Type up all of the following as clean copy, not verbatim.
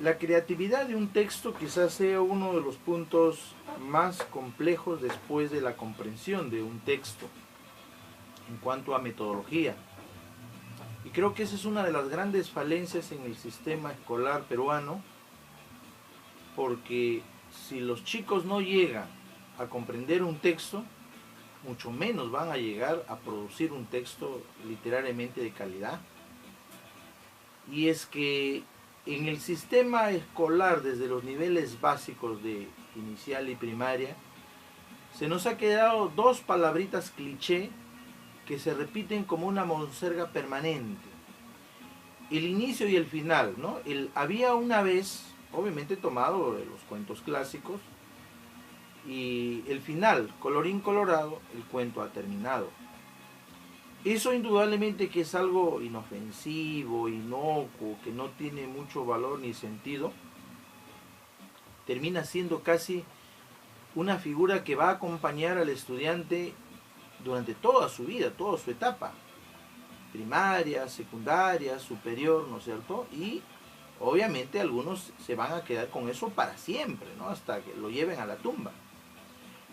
La creatividad de un texto quizás sea uno de los puntos más complejos después de la comprensión de un texto en cuanto a metodología. Y creo que esa es una de las grandes falencias en el sistema escolar peruano, porque si los chicos no llegan a comprender un texto, mucho menos van a llegar a producir un texto literariamente de calidad. Y es que en el sistema escolar, desde los niveles básicos de inicial y primaria, se nos ha quedado dos palabritas cliché que se repiten como una monserga permanente. El inicio y el final, ¿no? El había una vez, obviamente tomado de los cuentos clásicos, y el final, colorín colorado, el cuento ha terminado. Eso indudablemente que es algo inofensivo, inocuo, que no tiene mucho valor ni sentido, termina siendo casi una figura que va a acompañar al estudiante durante toda su vida, toda su etapa, primaria, secundaria, superior, ¿no es cierto? Y obviamente algunos se van a quedar con eso para siempre, ¿no? Hasta que lo lleven a la tumba.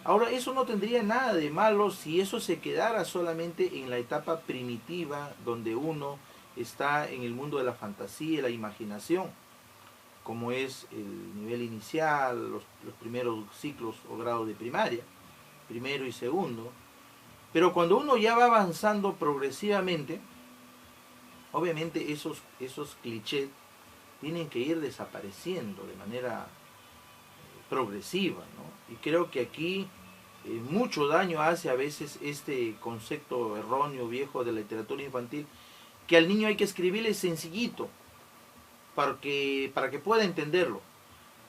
Ahora, eso no tendría nada de malo si eso se quedara solamente en la etapa primitiva, donde uno está en el mundo de la fantasía y la imaginación, como es el nivel inicial, los primeros ciclos o grados de primaria, primero y segundo. Pero cuando uno ya va avanzando progresivamente, obviamente esos clichés tienen que ir desapareciendo de manera progresiva, ¿no? Y creo que aquí mucho daño hace a veces este concepto erróneo, viejo de la literatura infantil, que al niño hay que escribirle sencillito para que pueda entenderlo.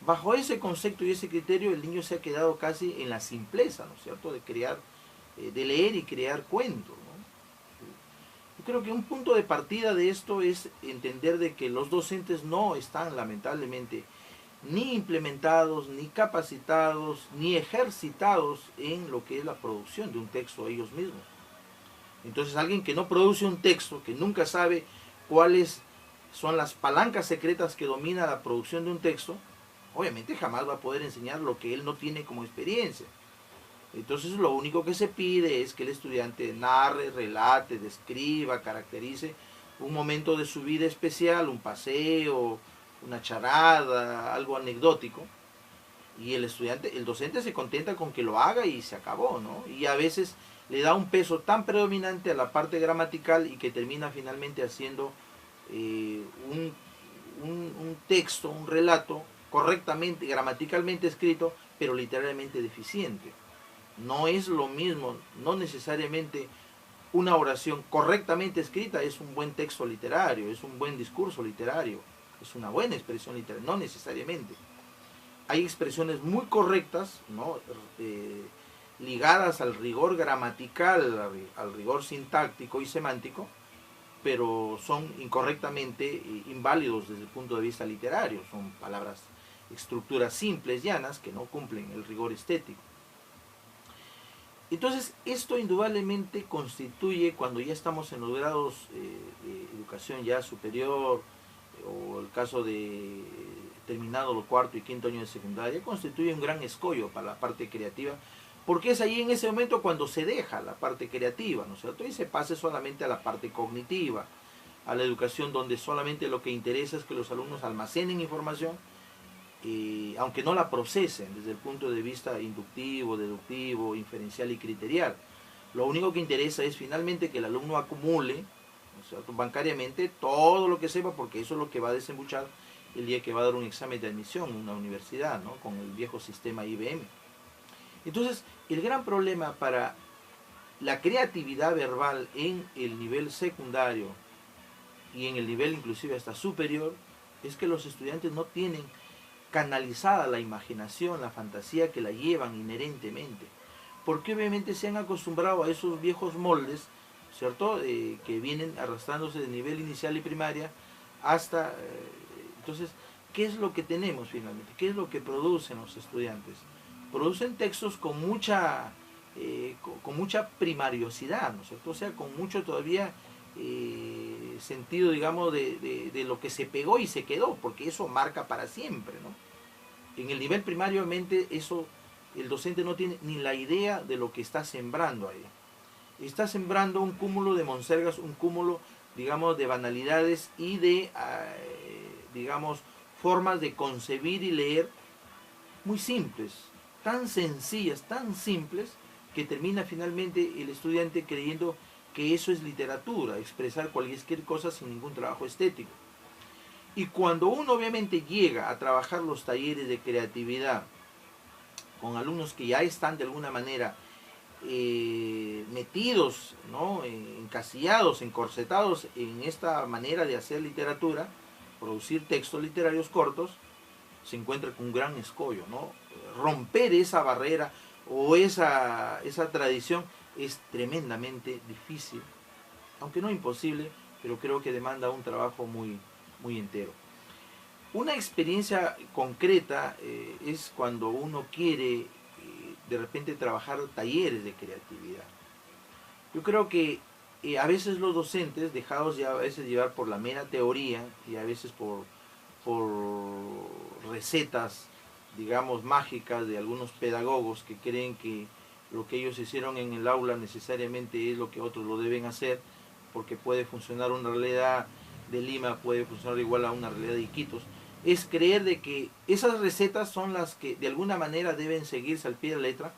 Bajo ese concepto y ese criterio el niño se ha quedado casi en la simpleza, ¿no es cierto?, de crear, de leer y crear cuentos, ¿no? Yo creo que un punto de partida de esto es entender de que los docentes no están lamentablemente ni implementados, ni capacitados, ni ejercitados en lo que es la producción de un texto ellos mismos. Entonces alguien que no produce un texto, que nunca sabe cuáles son las palancas secretas que domina la producción de un texto, obviamente jamás va a poder enseñar lo que él no tiene como experiencia. Entonces lo único que se pide es que el estudiante narre, relate, describa, caracterice un momento de su vida especial, un paseo, una charada, algo anecdótico, y el estudiante, el docente se contenta con que lo haga y se acabó, ¿no? Y a veces le da un peso tan predominante a la parte gramatical y que termina finalmente haciendo un texto, un relato correctamente, gramaticalmente escrito, pero literalmente deficiente. No es lo mismo, no necesariamente una oración correctamente escrita es un buen texto literario, es un buen discurso literario, es una buena expresión literaria, no necesariamente. Hay expresiones muy correctas, ¿no?, ligadas al rigor gramatical, al rigor sintáctico y semántico, pero son incorrectamente inválidos desde el punto de vista literario. Son palabras, estructuras simples, llanas, que no cumplen el rigor estético. Entonces, esto indudablemente constituye, cuando ya estamos en los grados de educación ya superior, o el caso de terminado el cuarto y quinto año de secundaria, constituye un gran escollo para la parte creativa, porque es ahí en ese momento cuando se deja la parte creativa, ¿no es cierto? Y se pase solamente a la parte cognitiva, a la educación donde solamente lo que interesa es que los alumnos almacenen información, aunque no la procesen desde el punto de vista inductivo, deductivo, inferencial y criterial. Lo único que interesa es finalmente que el alumno acumule, ¿no es cierto?, bancariamente todo lo que sepa, porque eso es lo que va a desembuchar el día que va a dar un examen de admisión en una universidad, ¿no?, con el viejo sistema IBM. Entonces, el gran problema para la creatividad verbal en el nivel secundario y en el nivel inclusive hasta superior es que los estudiantes no tienen canalizada la imaginación, la fantasía que la llevan inherentemente, porque obviamente se han acostumbrado a esos viejos moldes, ¿cierto?, que vienen arrastrándose de nivel inicial y primaria hasta... entonces, ¿qué es lo que tenemos finalmente? ¿Qué es lo que producen los estudiantes? Producen textos con mucha primariosidad, ¿no es cierto? O sea, con mucho todavía sentido, digamos, de lo que se pegó y se quedó, porque eso marca para siempre, ¿no? En el nivel primario, obviamente, eso, el docente no tiene ni la idea de lo que está sembrando ahí. Está sembrando un cúmulo de monsergas, un cúmulo, digamos, de banalidades y de, digamos, formas de concebir y leer muy simples, tan sencillas, tan simples, que termina finalmente el estudiante creyendo que eso es literatura, expresar cualquier cosa sin ningún trabajo estético. Y cuando uno obviamente llega a trabajar los talleres de creatividad con alumnos que ya están de alguna manera metidos, ¿no?, encasillados, encorsetados en esta manera de hacer literatura, producir textos literarios cortos, se encuentra con un gran escollo, ¿no? Romper esa barrera o esa tradición es tremendamente difícil, aunque no imposible, pero creo que demanda un trabajo muy, muy entero. Una experiencia concreta es cuando uno quiere de repente trabajar talleres de creatividad. Yo creo que a veces los docentes, dejados ya a veces llevar por la mera teoría y a veces por recetas, digamos, mágicas de algunos pedagogos que creen que lo que ellos hicieron en el aula necesariamente es lo que otros lo deben hacer, porque puede funcionar una realidad de Lima, puede funcionar igual a una realidad de Iquitos, es creer de que esas recetas son las que de alguna manera deben seguirse al pie de la letra,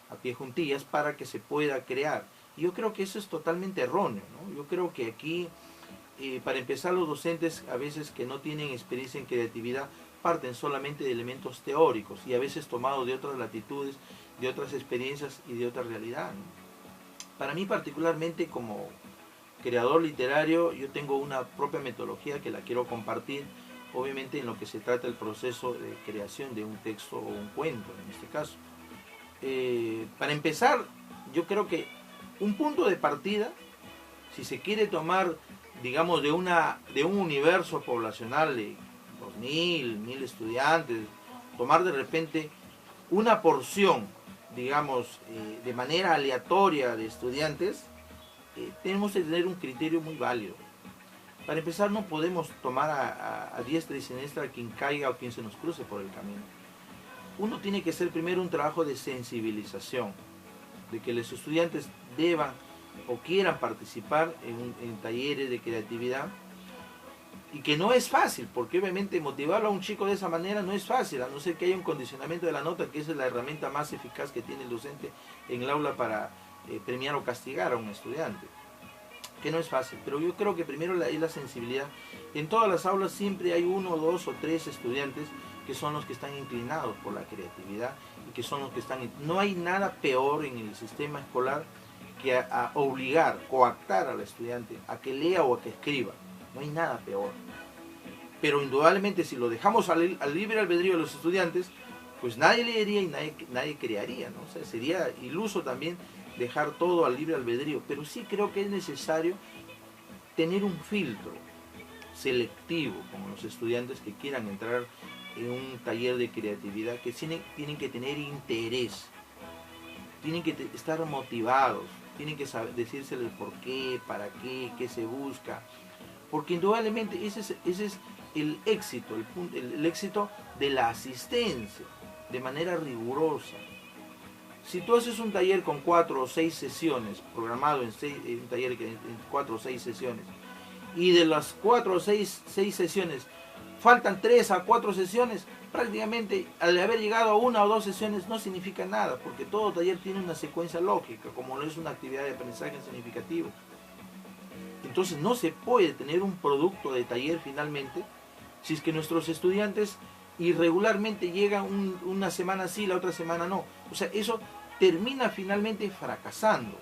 a pie juntillas, para que se pueda crear. Y yo creo que eso es totalmente erróneo, ¿no? Yo creo que aquí, para empezar, los docentes a veces que no tienen experiencia en creatividad parten solamente de elementos teóricos y a veces tomados de otras latitudes, de otras experiencias y de otra realidad, ¿no? Para mí particularmente, como creador literario, yo tengo una propia metodología que la quiero compartir, obviamente en lo que se trata el proceso de creación de un texto o un cuento, en este caso. Para empezar, yo creo que un punto de partida, si se quiere tomar, digamos, de un universo poblacional de 2000, 1000 estudiantes, tomar de repente una porción, digamos, de manera aleatoria de estudiantes, tenemos que tener un criterio muy válido. Para empezar, no podemos tomar a diestra y siniestra a quien caiga o quien se nos cruce por el camino. Uno tiene que hacer primero un trabajo de sensibilización, de que los estudiantes deban o quieran participar en talleres de creatividad, y que no es fácil, porque obviamente motivarlo a un chico de esa manera no es fácil, a no ser que haya un condicionamiento de la nota, que esa es la herramienta más eficaz que tiene el docente en el aula para premiar o castigar a un estudiante, que no es fácil. Pero yo creo que primero es la sensibilidad. En todas las aulas siempre hay 1, 2 o 3 estudiantes que son los que están inclinados por la creatividad y que son los que están... No hay nada peor en el sistema escolar que a obligar, coactar al estudiante a que lea o a que escriba. No hay nada peor. Pero indudablemente si lo dejamos al libre albedrío de los estudiantes, pues nadie leería y nadie crearía, ¿no? O sea, sería iluso también dejar todo al libre albedrío. Pero sí creo que es necesario tener un filtro selectivo con los estudiantes que quieran entrar en un taller de creatividad, que tienen que tener interés, tienen que estar motivados, tienen que saber, decírselo el por qué, para qué se busca. Porque indudablemente ese es el éxito, el éxito de la asistencia, de manera rigurosa. Si tú haces un taller con 4 o 6 sesiones, programado en un taller en 4 o 6 sesiones, y de las 4 o 6 sesiones faltan 3 a 4 sesiones, prácticamente al haber llegado a 1 o 2 sesiones no significa nada, porque todo taller tiene una secuencia lógica, como no es una actividad de aprendizaje significativo. Entonces no se puede tener un producto de taller finalmente si es que nuestros estudiantes irregularmente llegan una semana sí, la otra semana no. O sea, eso termina finalmente fracasando,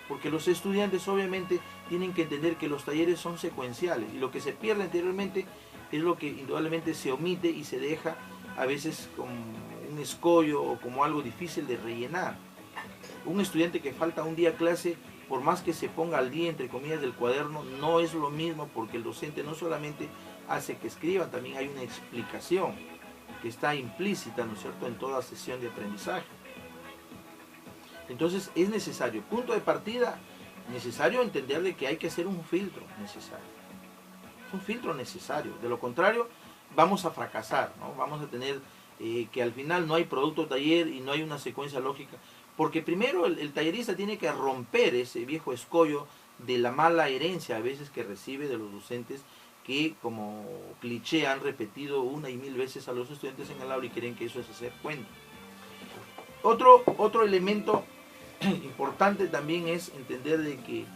porque los estudiantes obviamente tienen que entender que los talleres son secuenciales y lo que se pierde anteriormente es lo que indudablemente se omite y se deja a veces como un escollo o como algo difícil de rellenar. Un estudiante que falta un día a clase, por más que se ponga al día, entre comillas, del cuaderno, no es lo mismo, porque el docente no solamente hace que escriban, también hay una explicación que está implícita, ¿no es cierto?, en toda sesión de aprendizaje. Entonces es necesario, punto de partida, necesario entender de que hay que hacer un filtro necesario. Es un filtro necesario. De lo contrario, vamos a fracasar, ¿no? Vamos a tener que al final no hay producto taller y no hay una secuencia lógica. Porque primero el tallerista tiene que romper ese viejo escollo de la mala herencia a veces que recibe de los docentes que como cliché han repetido una y mil veces a los estudiantes en el aula y creen que eso es hacer cuento. Otro elemento importante también es entender de que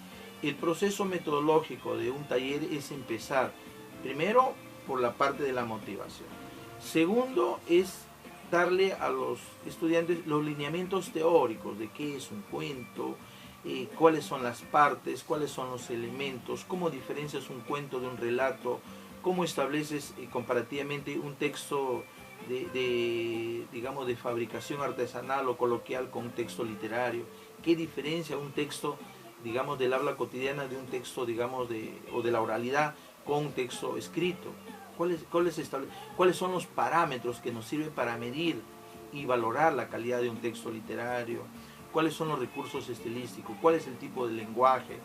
el proceso metodológico de un taller es empezar primero por la parte de la motivación. Segundo es darle a los estudiantes los lineamientos teóricos de qué es un cuento, cuáles son las partes, cuáles son los elementos, cómo diferencias un cuento de un relato, cómo estableces comparativamente un texto digamos, de fabricación artesanal o coloquial con un texto literario, qué diferencia un texto, digamos, del habla cotidiana de un texto, digamos, o de la oralidad con un texto escrito. ¿Cuáles son los parámetros que nos sirven para medir y valorar la calidad de un texto literario? ¿Cuáles son los recursos estilísticos? ¿Cuál es el tipo de lenguaje?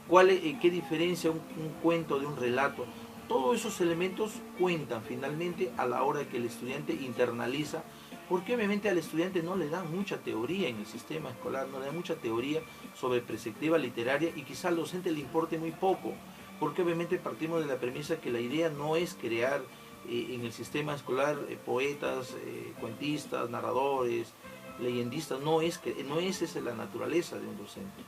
¿Qué diferencia un cuento de un relato? Todos esos elementos cuentan finalmente a la hora que el estudiante internaliza, porque obviamente al estudiante no le dan mucha teoría en el sistema escolar, no le dan mucha teoría sobre perspectiva literaria y quizá al docente le importe muy poco, porque obviamente partimos de la premisa que la idea no es crear en el sistema escolar poetas, cuentistas, narradores, leyendistas, no es esa la naturaleza de un docente.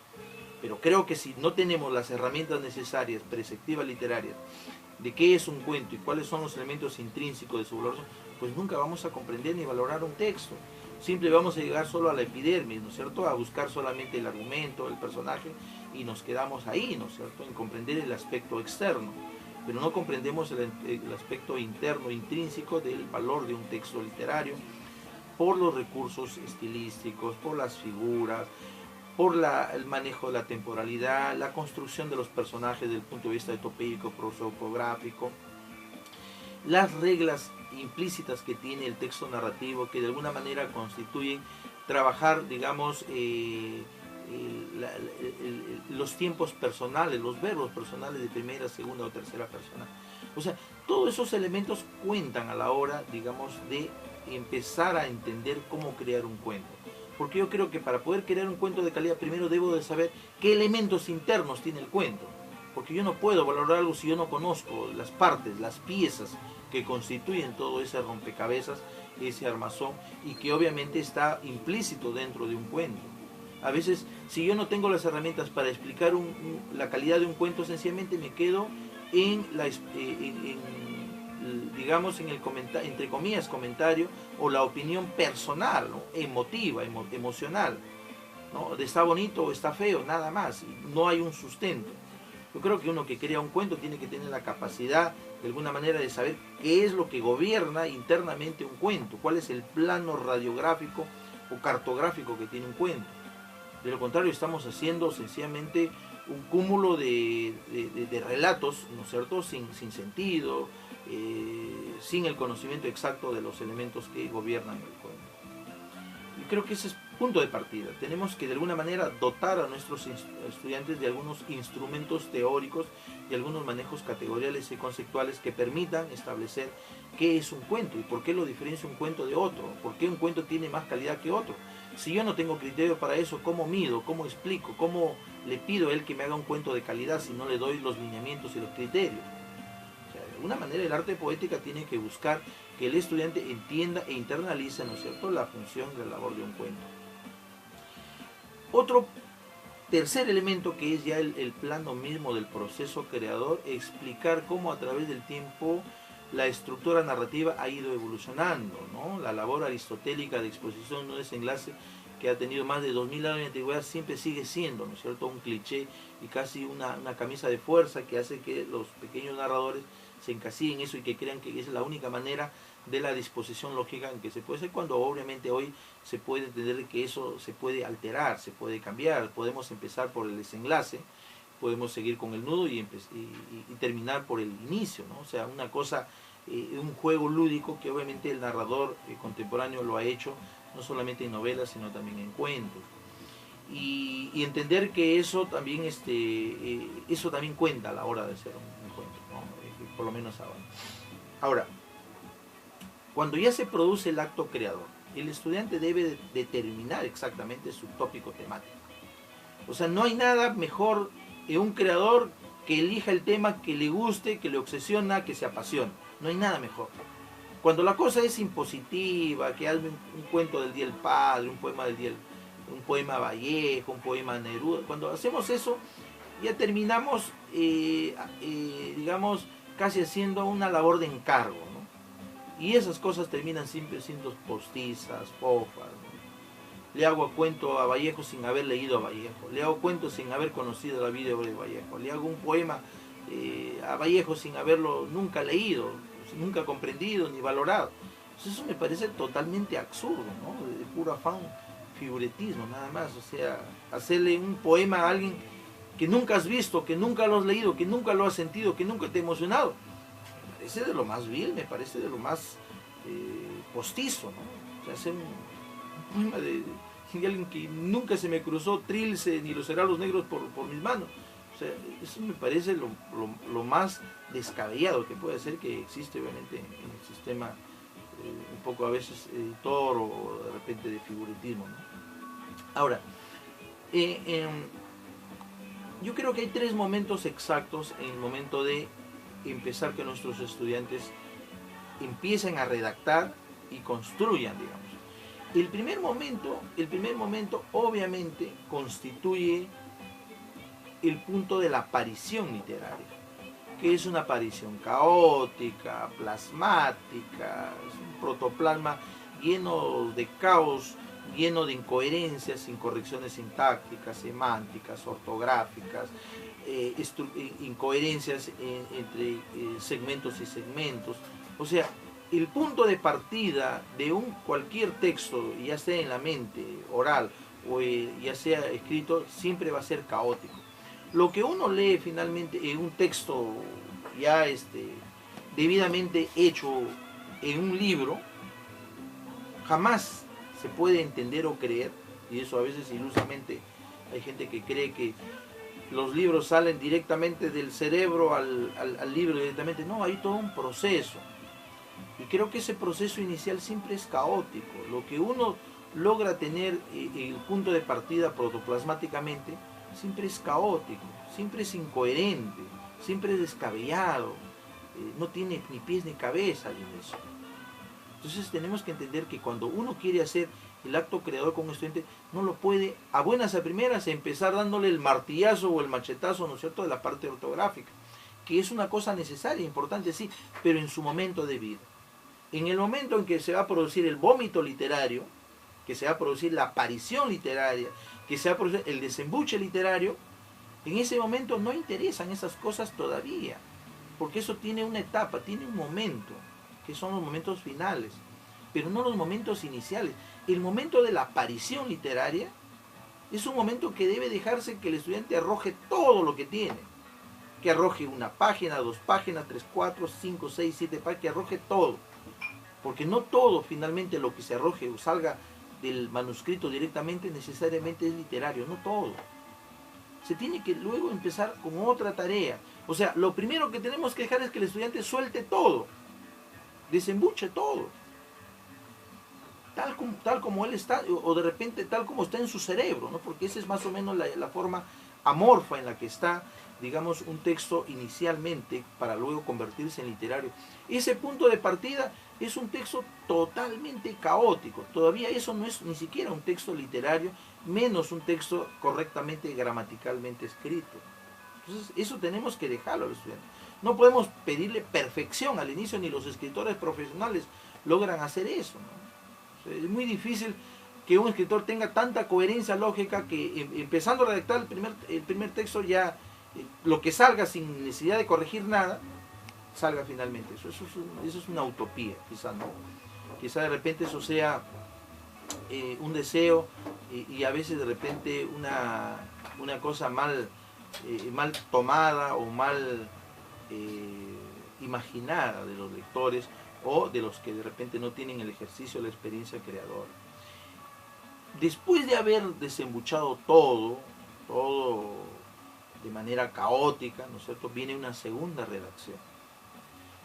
Pero creo que si no tenemos las herramientas necesarias, perspectivas literarias, de qué es un cuento y cuáles son los elementos intrínsecos de su valoración, pues nunca vamos a comprender ni valorar un texto. Siempre vamos a llegar solo a la epidermis, ¿no es cierto? A buscar solamente el argumento, el personaje, y nos quedamos ahí, ¿no es cierto? En comprender el aspecto externo, pero no comprendemos el aspecto interno, intrínseco del valor de un texto literario, por los recursos estilísticos, por las figuras, por el manejo de la temporalidad, la construcción de los personajes desde el punto de vista topéico, prosopográfico, las reglas implícitas que tiene el texto narrativo que de alguna manera constituyen trabajar, digamos, los tiempos personales, los verbos personales de primera, segunda o tercera persona. O sea, todos esos elementos cuentan a la hora, digamos, de empezar a entender cómo crear un cuento. Porque yo creo que para poder crear un cuento de calidad, primero debo de saber qué elementos internos tiene el cuento. Porque yo no puedo valorar algo si yo no conozco las partes, las piezas que constituyen todo ese rompecabezas, ese armazón, y que obviamente está implícito dentro de un cuento. A veces, si yo no tengo las herramientas para explicar la calidad de un cuento, sencillamente me quedo digamos, en el entre comillas, comentario o la opinión personal, ¿no? Emotiva, emocional, ¿no? De está bonito o está feo, nada más, no hay un sustento. Yo creo que uno que crea un cuento tiene que tener la capacidad, de alguna manera, de saber qué es lo que gobierna internamente un cuento, cuál es el plano radiográfico o cartográfico que tiene un cuento. De lo contrario, estamos haciendo sencillamente un cúmulo de relatos, ¿no es cierto?, sin sentido, sin el conocimiento exacto de los elementos que gobiernan el cuento. Y creo que ese es punto de partida. Tenemos que de alguna manera dotar a nuestros estudiantes de algunos instrumentos teóricos y algunos manejos categoriales y conceptuales que permitan establecer qué es un cuento y por qué lo diferencia un cuento de otro, por qué un cuento tiene más calidad que otro. Si yo no tengo criterio para eso, ¿cómo mido? ¿Cómo explico? ¿Cómo le pido a él que me haga un cuento de calidad si no le doy los lineamientos y los criterios? O sea, de alguna manera el arte poética tiene que buscar que el estudiante entienda e internalice, ¿no es cierto?, la función de la labor de un cuento. Otro tercer elemento, que es ya el plano mismo del proceso creador, explicar cómo a través del tiempo la estructura narrativa ha ido evolucionando, ¿no? La labor aristotélica de exposición no desenlace, que ha tenido más de 2000 años de antigüedad, siempre sigue siendo, ¿no es cierto?, un cliché y casi una camisa de fuerza que hace que los pequeños narradores se encasillen en eso y que crean que es la única manera de la disposición lógica en que se puede hacer, cuando obviamente hoy se puede entender que eso se puede alterar, se puede cambiar. Podemos empezar por el desenlace, podemos seguir con el nudo y terminar por el inicio, ¿no? O sea, una cosa, un juego lúdico que obviamente el narrador contemporáneo lo ha hecho, no solamente en novelas, sino también en cuentos. Y entender que eso también cuenta a la hora de hacer un cuento, ¿no? por lo menos ahora. Ahora, cuando ya se produce el acto creador, el estudiante debe determinar exactamente su tópico temático. O sea, no hay nada mejor en un creador que elija el tema que le guste, que le obsesiona, que se apasiona. No hay nada mejor. Cuando la cosa es impositiva, que hazme un cuento del Día del Padre, un poema del Día, un poema Vallejo, un poema Neruda, cuando hacemos eso, ya terminamos, digamos, casi haciendo una labor de encargo, ¿no? Y esas cosas terminan siempre siendo postizas, fofas, ¿no? Le hago cuento a Vallejo sin haber leído a Vallejo, le hago cuento sin haber conocido la vida de Vallejo, le hago un poema a Vallejo sin haberlo nunca leído, nunca comprendido ni valorado. Entonces eso me parece totalmente absurdo, ¿no? De puro afán figuretismo, nada más. O sea, hacerle un poema a alguien que nunca has visto, que nunca lo has leído, que nunca lo has sentido, que nunca te ha emocionado, me parece de lo más vil, me parece de lo más postizo, ¿no? O sea, hacer un poema de alguien que nunca se me cruzó Trilce ni los Heraldos Negros por mis manos. O sea, eso me parece lo más descabellado que puede ser, que existe obviamente en el sistema un poco a veces editor o de repente de figuritismo, ¿no? Ahora, yo creo que hay tres momentos exactos en el momento de empezar que nuestros estudiantes empiecen a redactar y construyan, digamos. El primer momento obviamente constituye el punto de la aparición literaria, que es una aparición caótica, plasmática, es un protoplasma lleno de caos, lleno de incoherencias, incorrecciones sintácticas, semánticas, ortográficas, incoherencias entre segmentos y segmentos. O sea, el punto de partida de cualquier texto, ya sea en la mente, oral, o ya sea escrito, siempre va a ser caótico. Lo que uno lee finalmente en un texto ya debidamente hecho en un libro, jamás se puede entender o creer, y eso a veces ilusamente hay gente que cree que los libros salen directamente del cerebro al libro directamente. No, hay todo un proceso. Y creo que ese proceso inicial siempre es caótico. Lo que uno logra tener el punto de partida protoplasmáticamente siempre es caótico, siempre es incoherente, siempre es descabellado, no tiene ni pies ni cabeza al inicio. Entonces tenemos que entender que cuando uno quiere hacer el acto creador con un estudiante, no lo puede a buenas a primeras empezar dándole el martillazo o el machetazo, ¿no es cierto?, de la parte ortográfica, que es una cosa necesaria, importante, sí, pero en su momento debido. En el momento en que se va a producir el vómito literario, que se va a producir la aparición literaria, que se va a producir el desembuche literario, en ese momento no interesan esas cosas todavía, porque eso tiene una etapa, tiene un momento, que son los momentos finales, pero no los momentos iniciales. El momento de la aparición literaria es un momento que debe dejarse que el estudiante arroje todo lo que tiene, que arroje una página, 2 páginas, 3, 4, 5, 6, 7 páginas, que arroje todo, porque no todo finalmente lo que se arroje o salga del manuscrito directamente necesariamente es literario, no todo. Se tiene que luego empezar con otra tarea. O sea, lo primero que tenemos que dejar es que el estudiante suelte todo, desembuche todo, tal como él está, o de repente tal como está en su cerebro, ¿no? Porque esa es más o menos la forma amorfa en la que está, digamos, un texto inicialmente para luego convertirse en literario. Ese punto de partida es un texto totalmente caótico. Todavía eso no es ni siquiera un texto literario, menos un texto correctamente gramaticalmente escrito. Entonces, eso tenemos que dejarlo al estudiante. No podemos pedirle perfección al inicio, ni los escritores profesionales logran hacer eso, ¿no? O sea, es muy difícil que un escritor tenga tanta coherencia lógica que empezando a redactar el primer texto ya lo que salga sin necesidad de corregir nada, salga finalmente. Eso es una utopía, quizá no. Quizá de repente eso sea un deseo y a veces de repente una cosa mal tomada o mal imaginada de los lectores o de los que de repente no tienen el ejercicio de la experiencia creadora. Después de haber desembuchado todo de manera caótica, ¿no es cierto?, viene una segunda redacción.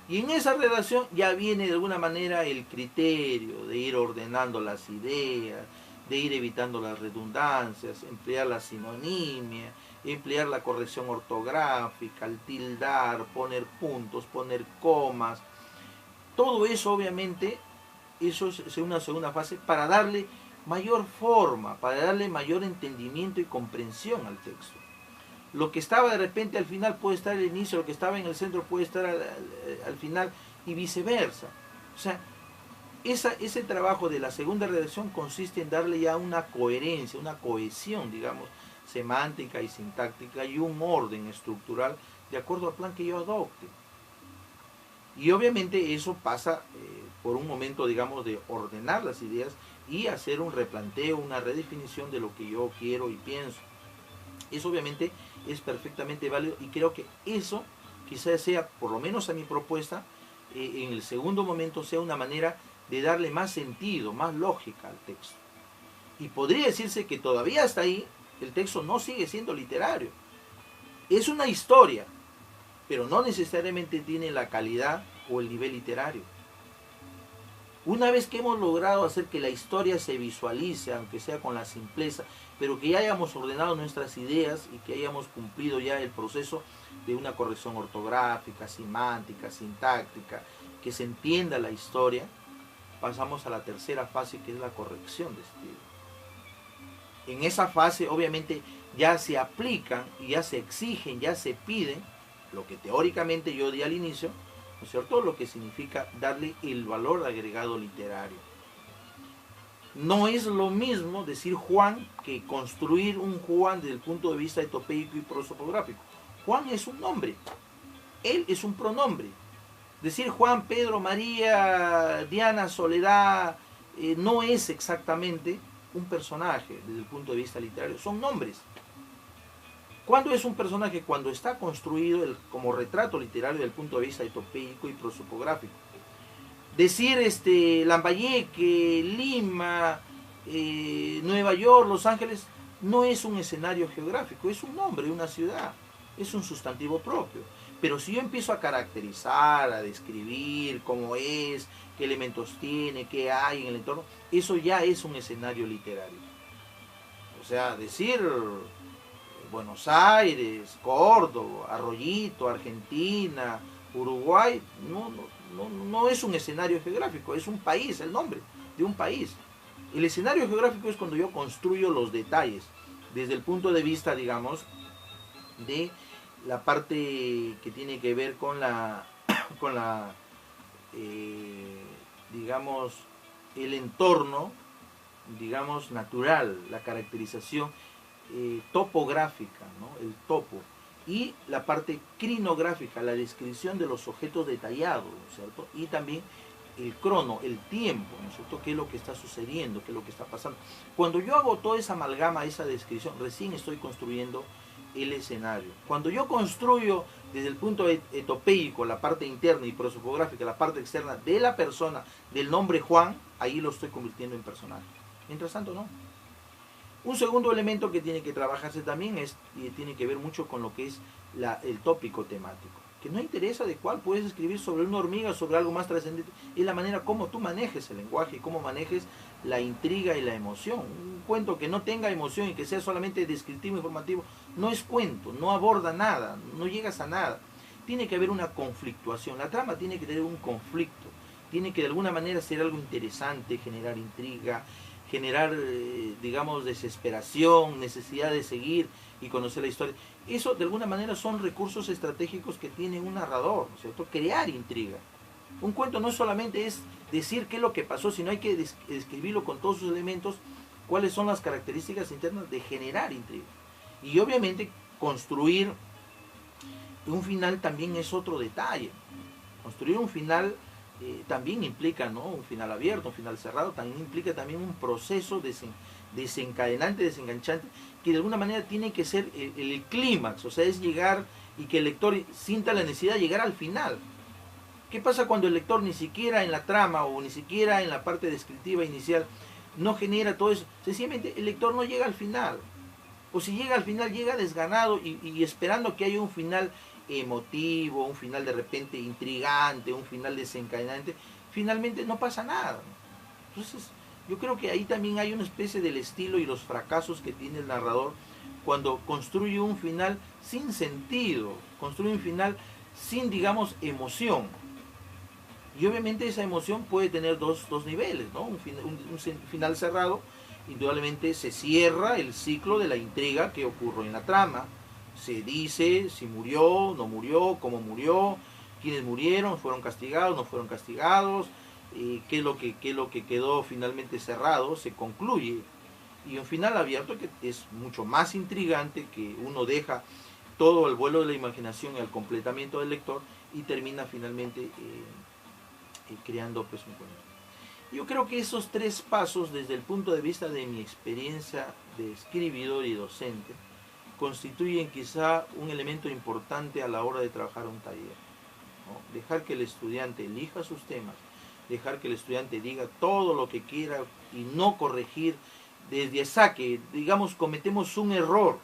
Y en esa redacción ya viene de alguna manera el criterio de ir ordenando las ideas, de ir evitando las redundancias, emplear la sinonimia, emplear la corrección ortográfica, el tildar, poner puntos, poner comas. Todo eso obviamente, eso es una segunda fase para darle mayor forma, para darle mayor entendimiento y comprensión al texto. Lo que estaba de repente al final puede estar al inicio, lo que estaba en el centro puede estar al final y viceversa. O sea, ese trabajo de la segunda redacción consiste en darle ya una coherencia, una cohesión, digamos, semántica y sintáctica y un orden estructural de acuerdo al plan que yo adopte. Y obviamente eso pasa por un momento, digamos, de ordenar las ideas y hacer un replanteo, una redefinición de lo que yo quiero y pienso. Eso obviamente es perfectamente válido y creo que eso quizás sea, por lo menos a mi propuesta, en el segundo momento sea una manera de darle más sentido, más lógica al texto. Y podría decirse que todavía hasta ahí el texto no sigue siendo literario. Es una historia, pero no necesariamente tiene la calidad o el nivel literario. Una vez que hemos logrado hacer que la historia se visualice, aunque sea con la simpleza, pero que ya hayamos ordenado nuestras ideas y que hayamos cumplido ya el proceso de una corrección ortográfica, semántica, sintáctica, que se entienda la historia, pasamos a la tercera fase, que es la corrección de estilo. En esa fase obviamente ya se aplican y ya se exigen, ya se piden, lo que teóricamente yo di al inicio, ¿no es cierto?, lo que significa darle el valor agregado literario. No es lo mismo decir Juan que construir un Juan desde el punto de vista etopeico y prosopográfico. Juan es un nombre, él es un pronombre. Decir Juan, Pedro, María, Diana, Soledad, no es exactamente un personaje desde el punto de vista literario, son nombres. ¿Cuándo es un personaje? Cuando está construido como retrato literario desde el punto de vista etopeico y prosopográfico. Decir Lambayeque, Lima, Nueva York, Los Ángeles, no es un escenario geográfico, es un nombre, una ciudad, es un sustantivo propio. Pero si yo empiezo a caracterizar, a describir cómo es, qué elementos tiene, qué hay en el entorno, eso ya es un escenario literario. O sea, decir Buenos Aires, Córdoba, Arroyito, Argentina, Uruguay, no es un escenario geográfico, es un país, el nombre de un país. El escenario geográfico es cuando yo construyo los detalles, desde el punto de vista, digamos, de la parte que tiene que ver con digamos, el entorno, digamos, natural, la caracterización topográfica, ¿no?, el topo, y la parte crinográfica, la descripción de los objetos detallados, ¿no es cierto?, y también el crono, el tiempo, ¿no es cierto?, qué es lo que está sucediendo, qué es lo que está pasando. Cuando yo hago toda esa amalgama, esa descripción, recién estoy construyendo el escenario. Cuando yo construyo desde el punto etopeico, la parte interna y prosopográfica, la parte externa de la persona, del nombre Juan, ahí lo estoy convirtiendo en personaje. Mientras tanto, no. Un segundo elemento que tiene que trabajarse también y tiene que ver mucho con lo que es el tópico temático. Que no interesa de cuál puedes escribir sobre una hormiga, sobre algo más trascendente, es la manera como tú manejes el lenguaje y cómo manejes la intriga y la emoción. Un cuento que no tenga emoción y que sea solamente descriptivo, informativo, no es cuento, no aborda nada, no llegas a nada. Tiene que haber una conflictuación, la trama tiene que tener un conflicto, tiene que de alguna manera ser algo interesante, generar intriga, generar, digamos, desesperación, necesidad de seguir y conocer la historia. Eso, de alguna manera, son recursos estratégicos que tiene un narrador, ¿no es cierto? Crear intriga. Un cuento no solamente es decir qué es lo que pasó, sino hay que describirlo con todos sus elementos, cuáles son las características internas de generar intriga. Y obviamente, construir un final también es otro detalle. Construir un final también implica, ¿no?, un final abierto, un final cerrado, también implica también un proceso desencadenante, desenganchante, que de alguna manera tiene que ser el clímax, o sea, es llegar y que el lector sienta la necesidad de llegar al final. ¿Qué pasa cuando el lector ni siquiera en la trama o ni siquiera en la parte descriptiva inicial no genera todo eso? Sencillamente el lector no llega al final, o si llega al final llega desganado y esperando que haya un final emotivo, un final de repente intrigante, un final desencadenante, finalmente no pasa nada. Entonces, yo creo que ahí también hay una especie del estilo y los fracasos que tiene el narrador cuando construye un final sin sentido, construye un final sin, digamos, emoción. Y obviamente esa emoción puede tener dos niveles, ¿no? Un final cerrado, indudablemente se cierra el ciclo de la intriga que ocurrió en la trama. Se dice si murió, no murió, cómo murió, quiénes murieron, fueron castigados, no fueron castigados, qué es lo que quedó finalmente cerrado, se concluye. Y un final abierto que es mucho más intrigante, que uno deja todo al vuelo de la imaginación y al completamiento del lector y termina finalmente creando pues un cuento. Yo creo que esos tres pasos, desde el punto de vista de mi experiencia de escribidor y docente, constituyen quizá un elemento importante a la hora de trabajar un taller, ¿no? Dejar que el estudiante elija sus temas, dejar que el estudiante diga todo lo que quiera y no corregir desde saque. Digamos, cometemos un error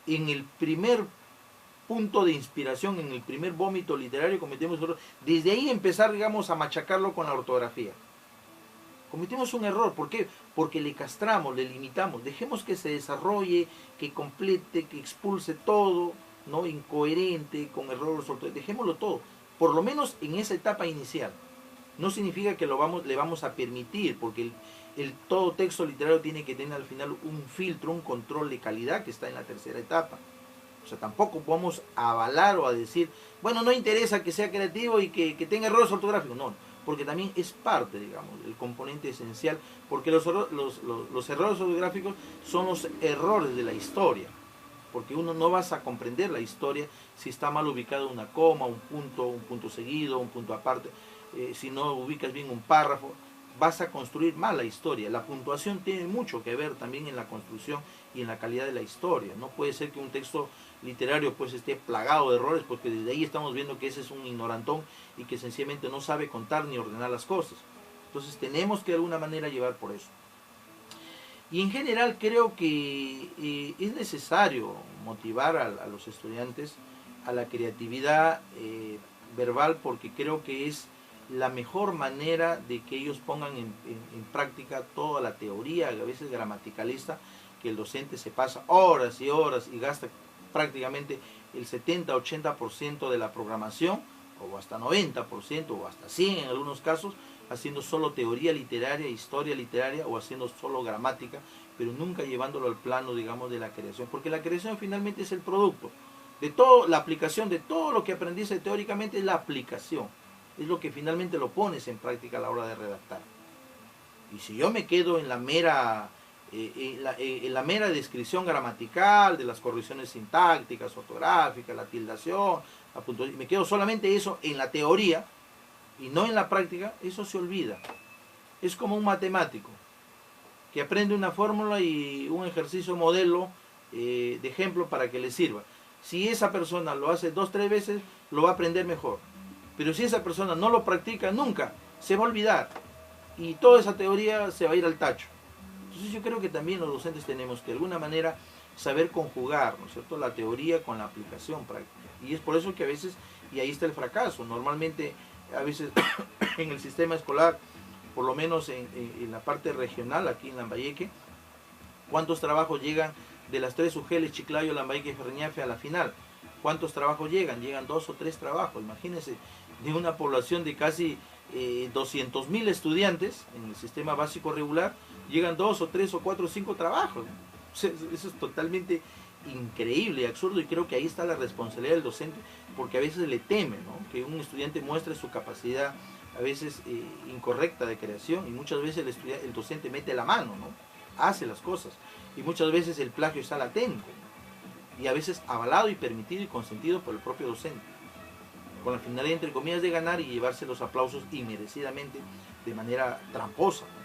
en el primer punto de inspiración, en el primer vómito literario cometemos un error. Desde ahí empezar, digamos, a machacarlo con la ortografía. Cometemos un error, ¿por qué? Porque le castramos, le limitamos. Dejemos que se desarrolle, que complete, que expulse todo, ¿no? Incoherente, con errores ortográficos. Dejémoslo todo, por lo menos en esa etapa inicial. No significa que le vamos a permitir, porque todo texto literario tiene que tener al final un filtro, un control de calidad que está en la tercera etapa. O sea, tampoco podemos avalar o a decir, bueno, no interesa que sea creativo y que tenga errores ortográficos. No, porque también es parte, digamos, el componente esencial, porque los errores ortográficos son los errores de la historia, porque uno no vas a comprender la historia si está mal ubicado una coma, un punto seguido, un punto aparte, si no ubicas bien un párrafo, vas a construir mal la historia. La puntuación tiene mucho que ver también en la construcción y en la calidad de la historia. No puede ser que un texto literario pues esté plagado de errores, porque desde ahí estamos viendo que ese es un ignorantón y que sencillamente no sabe contar ni ordenar las cosas. Entonces tenemos que de alguna manera llevar por eso. Y en general creo que es necesario motivar a los estudiantes a la creatividad verbal, porque creo que es la mejor manera de que ellos pongan en práctica toda la teoría, a veces gramaticalista, que el docente se pasa horas y horas y gasta prácticamente el 70-80% de la programación, o hasta 90%, o hasta 100% en algunos casos, haciendo solo teoría literaria, historia literaria, o haciendo solo gramática, pero nunca llevándolo al plano, digamos, de la creación, porque la creación finalmente es el producto de todo, la aplicación de todo lo que aprendiste teóricamente es la aplicación, es lo que finalmente lo pones en práctica a la hora de redactar. Y si yo me quedo en la mera descripción gramatical, de las correcciones sintácticas, ortográficas, la tildación, la puntuación, me quedo solamente eso en la teoría y no en la práctica, eso se olvida. Es como un matemático que aprende una fórmula y un ejercicio modelo de ejemplo para que le sirva. Si esa persona lo hace 2-3 veces, lo va a aprender mejor. Pero si esa persona no lo practica nunca, se va a olvidar. Y toda esa teoría se va a ir al tacho. Entonces yo creo que también los docentes tenemos que de alguna manera saber conjugar, ¿no es cierto?, la teoría con la aplicación práctica. Y es por eso que a veces, y ahí está el fracaso, normalmente a veces en el sistema escolar, por lo menos en la parte regional, aquí en Lambayeque, ¿cuántos trabajos llegan de las 3 UGELs, Chiclayo, Lambayeque y Ferreñafe a la final? ¿Cuántos trabajos llegan? Llegan 2 o 3 trabajos. Imagínense, de una población de casi 200.000 estudiantes en el sistema básico regular, llegan 2 o 3 o 4 o 5 trabajos. Eso es totalmente increíble y absurdo, y creo que ahí está la responsabilidad del docente, porque a veces le teme, ¿no?, que un estudiante muestre su capacidad a veces incorrecta de creación, y muchas veces el docente mete la mano, ¿no?, hace las cosas, y muchas veces el plagio está latente, ¿no?, y a veces avalado y permitido y consentido por el propio docente, con la finalidad, entre comillas, de ganar y llevarse los aplausos inmerecidamente de manera tramposa, ¿no?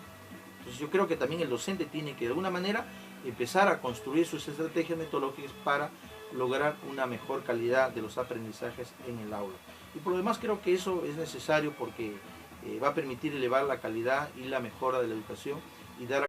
Entonces yo creo que también el docente tiene que de alguna manera empezar a construir sus estrategias metodológicas para lograr una mejor calidad de los aprendizajes en el aula. Y por lo demás creo que eso es necesario, porque va a permitir elevar la calidad y la mejora de la educación y dar